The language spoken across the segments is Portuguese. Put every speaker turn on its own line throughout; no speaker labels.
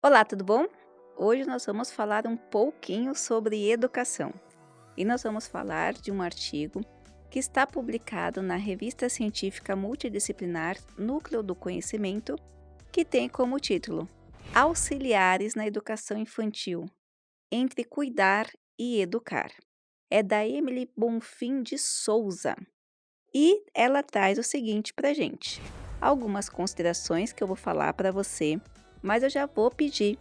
Olá, tudo bom? Hoje nós vamos falar um pouquinho sobre educação e nós vamos falar de um artigo que está publicado na revista científica multidisciplinar Núcleo do Conhecimento, que tem como título Auxiliares na Educação Infantil, entre cuidar e educar. É da Emily Bonfim de Souza e ela traz o seguinte para gente: algumas considerações que eu vou falar para você, mas eu já vou pedir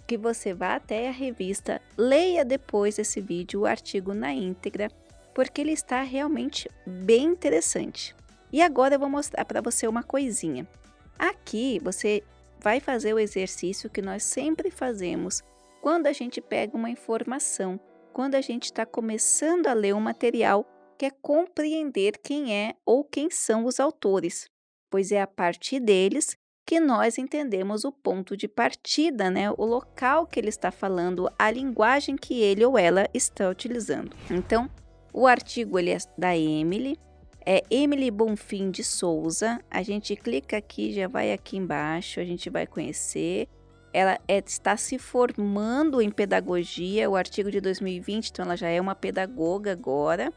que você vá até a revista, leia depois desse vídeo o artigo na íntegra, porque ele está realmente bem interessante. E agora eu vou mostrar para você uma coisinha. Aqui você vai fazer o exercício que nós sempre fazemos quando a gente pega uma informação, quando a gente está começando a ler um material, que é compreender quem é ou quem são os autores, pois é a partir deles que nós entendemos o ponto de partida, né? O local que ele está falando, a linguagem que ele ou ela está utilizando. Então, o artigo ele é da Emily, é Emily Bonfim de Souza. A gente clica aqui, já vai aqui embaixo, a gente vai conhecer. Ela está se formando em pedagogia, o artigo de 2020, então ela já é uma pedagoga agora.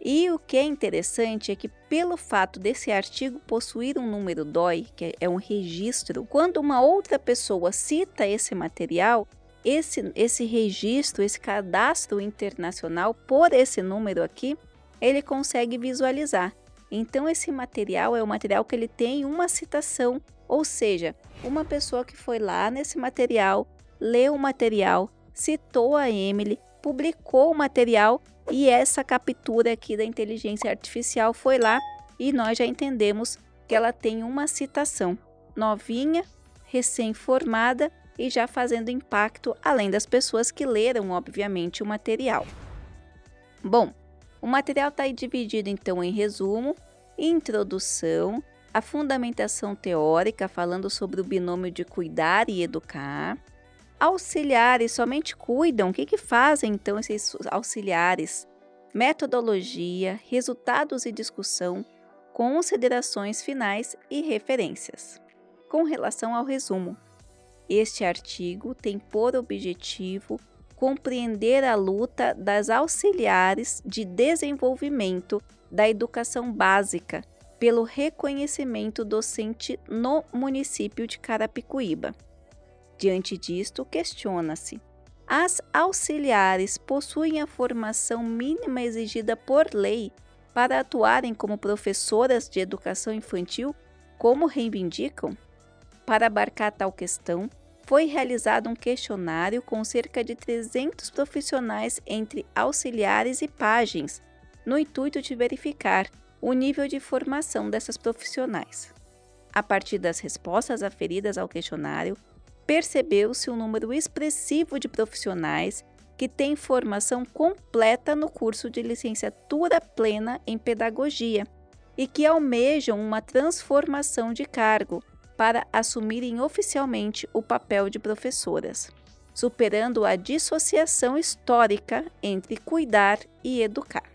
E o que é interessante é que, pelo fato desse artigo possuir um número DOI, que é um registro, quando uma outra pessoa cita esse material, esse registro, esse cadastro internacional, por esse número aqui, ele consegue visualizar. Então, esse material é o material que ele tem uma citação, ou seja, uma pessoa que foi lá nesse material, leu o material, citou a Emily, publicou o material, e essa captura aqui da inteligência artificial foi lá e nós já entendemos que ela tem uma citação novinha, recém-formada e já fazendo impacto, além das pessoas que leram, obviamente, o material. Bom, o material está aí dividido então em resumo, introdução, a fundamentação teórica falando sobre o binômio de cuidar e educar. Auxiliares somente cuidam. O que fazem então esses auxiliares? Metodologia, resultados e discussão, considerações finais e referências. Com relação ao resumo, este artigo tem por objetivo compreender a luta das auxiliares de desenvolvimento da educação básica pelo reconhecimento docente no município de Carapicuíba. Diante disto, questiona-se: as auxiliares possuem a formação mínima exigida por lei para atuarem como professoras de educação infantil, como reivindicam? Para abarcar tal questão, foi realizado um questionário com cerca de 300 profissionais entre auxiliares e pajens, no intuito de verificar o nível de formação dessas profissionais. A partir das respostas aferidas ao questionário, percebeu-se um número expressivo de profissionais que têm formação completa no curso de licenciatura plena em pedagogia e que almejam uma transformação de cargo para assumirem oficialmente o papel de professoras, superando a dissociação histórica entre cuidar e educar.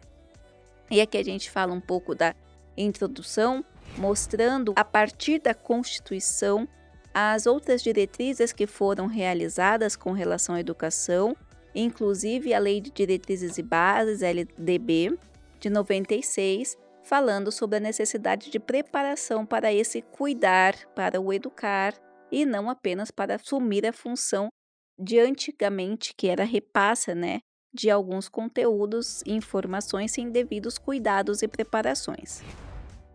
E aqui a gente fala um pouco da introdução, mostrando a partir da Constituição as outras diretrizes que foram realizadas com relação à educação, inclusive a Lei de Diretrizes e Bases, LDB, de 96, falando sobre a necessidade de preparação para esse cuidar, para o educar, e não apenas para assumir a função de antigamente, que era repassa, de alguns conteúdos e informações sem devidos cuidados e preparações.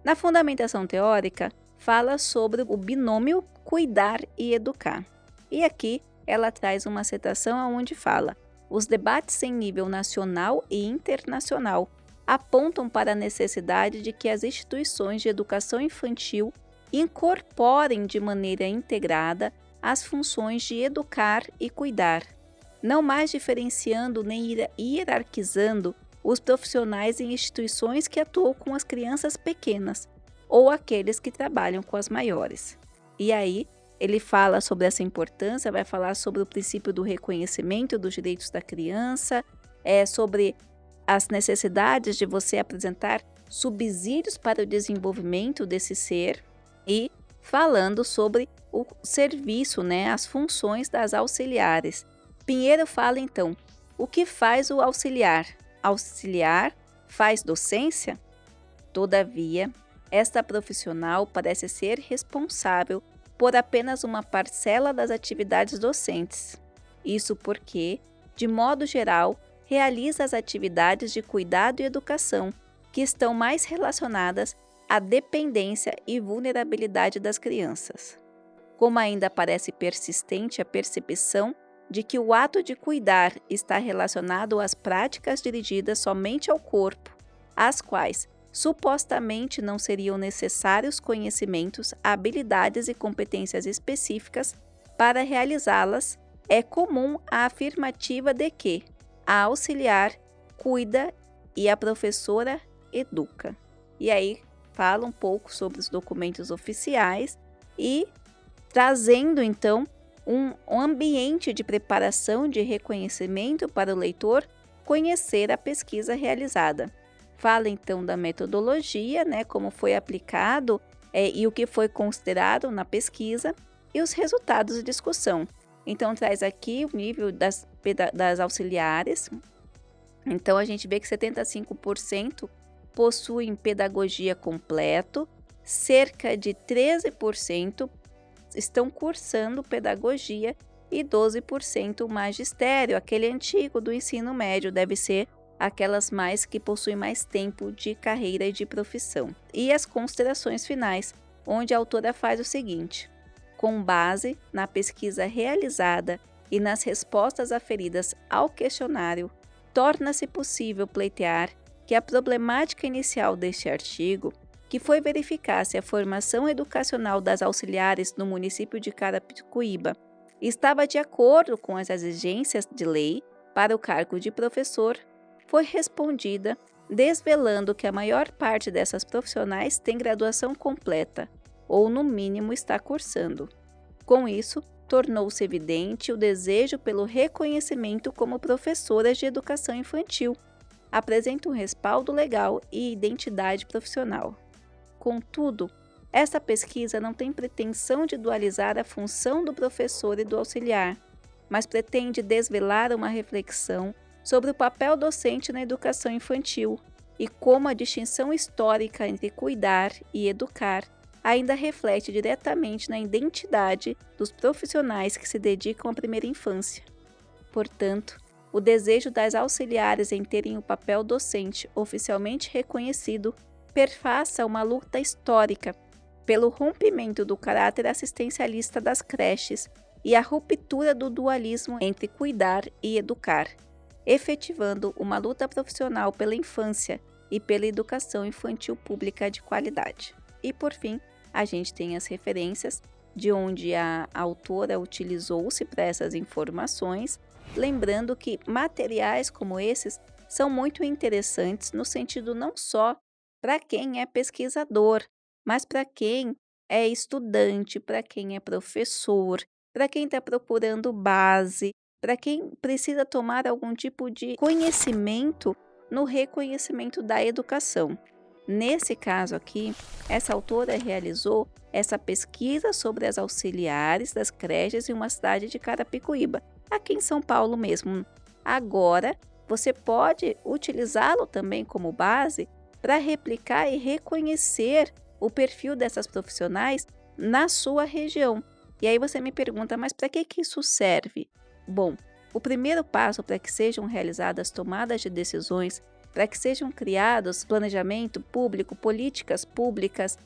Na fundamentação teórica, fala sobre o binômio cuidar e educar. E aqui ela traz uma citação onde fala: os debates em nível nacional e internacional apontam para a necessidade de que as instituições de educação infantil incorporem de maneira integrada as funções de educar e cuidar, não mais diferenciando nem hierarquizando os profissionais em instituições que atuam com as crianças pequenas ou aqueles que trabalham com as maiores. E aí, ele fala sobre essa importância, vai falar sobre o princípio do reconhecimento dos direitos da criança, sobre as necessidades de você apresentar subsídios para o desenvolvimento desse ser e falando sobre o serviço, né, as funções das auxiliares. Pinheiro fala então, o que faz o auxiliar? Auxiliar faz docência? Todavia, esta profissional parece ser responsável por apenas uma parcela das atividades docentes. Isso porque, de modo geral, realiza as atividades de cuidado e educação, que estão mais relacionadas à dependência e vulnerabilidade das crianças. Como ainda parece persistente a percepção de que o ato de cuidar está relacionado às práticas dirigidas somente ao corpo, às quais supostamente não seriam necessários conhecimentos, habilidades e competências específicas para realizá-las, é comum a afirmativa de que a auxiliar cuida e a professora educa. E aí fala um pouco sobre os documentos oficiais e trazendo então um ambiente de preparação de reconhecimento para o leitor conhecer a pesquisa realizada. Fala então da metodologia, né, como foi aplicado e o que foi considerado na pesquisa e os resultados de discussão. Então traz aqui o nível das auxiliares. Então a gente vê que 75% possuem pedagogia completo, cerca de 13% estão cursando pedagogia e 12% magistério, aquele antigo do ensino médio, deve ser aquelas mais que possuem mais tempo de carreira e de profissão. E as considerações finais, onde a autora faz o seguinte: com base na pesquisa realizada e nas respostas aferidas ao questionário, torna-se possível pleitear que a problemática inicial deste artigo, que foi verificar se a formação educacional das auxiliares no município de Carapicuíba estava de acordo com as exigências de lei para o cargo de professor, foi respondida desvelando que a maior parte dessas profissionais tem graduação completa, ou no mínimo está cursando. Com isso, tornou-se evidente o desejo pelo reconhecimento como professoras de educação infantil. Apresenta um respaldo legal e identidade profissional. Contudo, essa pesquisa não tem pretensão de dualizar a função do professor e do auxiliar, mas pretende desvelar uma reflexão sobre o papel docente na educação infantil e como a distinção histórica entre cuidar e educar ainda reflete diretamente na identidade dos profissionais que se dedicam à primeira infância. Portanto, o desejo das auxiliares em terem o papel docente oficialmente reconhecido perfaça uma luta histórica pelo rompimento do caráter assistencialista das creches e a ruptura do dualismo entre cuidar e educar, efetivando uma luta profissional pela infância e pela educação infantil pública de qualidade. E, por fim, a gente tem as referências de onde a autora utilizou-se para essas informações, lembrando que materiais como esses são muito interessantes no sentido não só para quem é pesquisador, mas para quem é estudante, para quem é professor, para quem está procurando base, para quem precisa tomar algum tipo de conhecimento no reconhecimento da educação. Nesse caso aqui, essa autora realizou essa pesquisa sobre as auxiliares das creches em uma cidade de Carapicuíba, aqui em São Paulo mesmo. Agora, você pode utilizá-lo também como base para replicar e reconhecer o perfil dessas profissionais na sua região. E aí você me pergunta, mas para que isso serve? Bom, o primeiro passo para que sejam realizadas tomadas de decisões, para que sejam criados planejamento público, políticas públicas,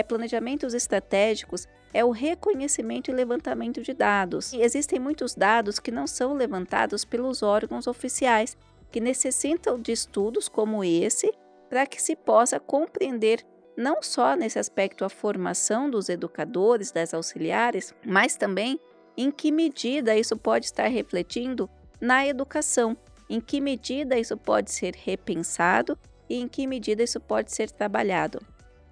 planejamentos estratégicos, é o reconhecimento e levantamento de dados. E existem muitos dados que não são levantados pelos órgãos oficiais, que necessitam de estudos como esse, para que se possa compreender não só nesse aspecto a formação dos educadores, das auxiliares, mas também em que medida isso pode estar refletindo na educação, em que medida isso pode ser repensado e em que medida isso pode ser trabalhado.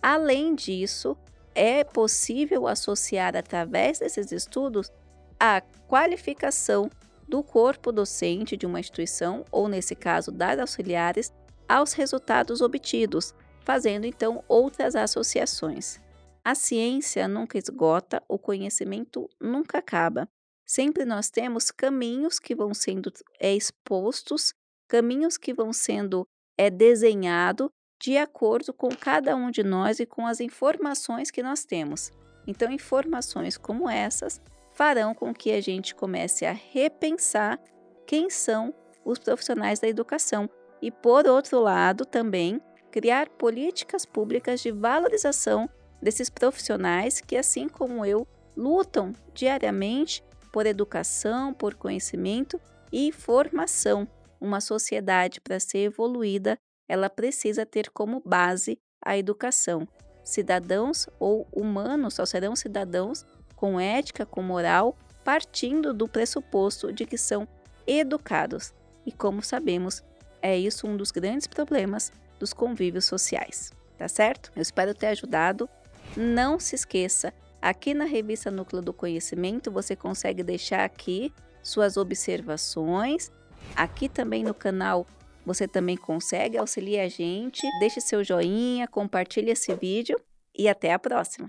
Além disso, é possível associar através desses estudos a qualificação do corpo docente de uma instituição, ou nesse caso das auxiliares, aos resultados obtidos, fazendo então outras associações. A ciência nunca esgota, o conhecimento nunca acaba. Sempre nós temos caminhos que vão sendo expostos, caminhos que vão sendo desenhados de acordo com cada um de nós e com as informações que nós temos. Então, informações como essas farão com que a gente comece a repensar quem são os profissionais da educação e, por outro lado, também criar políticas públicas de valorização desses profissionais que, assim como eu, lutam diariamente por educação, por conhecimento e formação. Uma sociedade, para ser evoluída, ela precisa ter como base a educação. Cidadãos ou humanos só serão cidadãos com ética, com moral, partindo do pressuposto de que são educados. E como sabemos, é isso um dos grandes problemas dos convívios sociais, tá certo? Eu espero ter ajudado. Não se esqueça, aqui na revista Núcleo do Conhecimento você consegue deixar aqui suas observações. Aqui também no canal você também consegue auxiliar a gente. Deixe seu joinha, compartilhe esse vídeo e até a próxima!